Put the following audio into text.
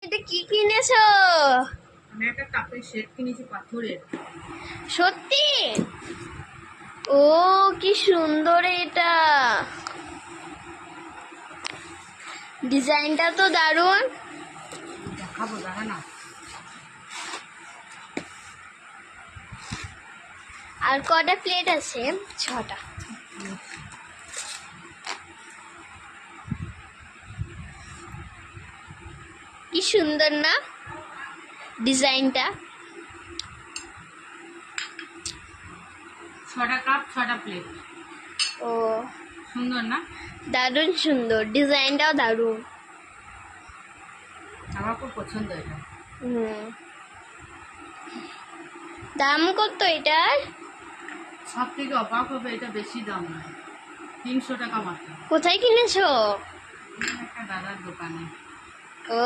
এটা কি কিনেছো? আমি একটা কাপের সেট কিনেছি পাথরের। সত্যি? ও কি সুন্দর এটা, ডিজাইনটা তো দারুণ। দেখাবো, দাঁড়া না। আর কটা প্লেট আছে? 6টা। কি সুন্দর না ডিজাইনটা? 6টা কাপ 6টা প্লেট। ও সুন্দর না? দারুণ সুন্দর, ডিজাইনটাও দারুণ। আমার খুব পছন্দ এটা। দাম কত এটার? সব থেকে অবাক হবে, এটা বেশি দাম নয়, 300 টাকা মাত্র। কোথায় কিনেছো? একটা দাদার দোকানে। ও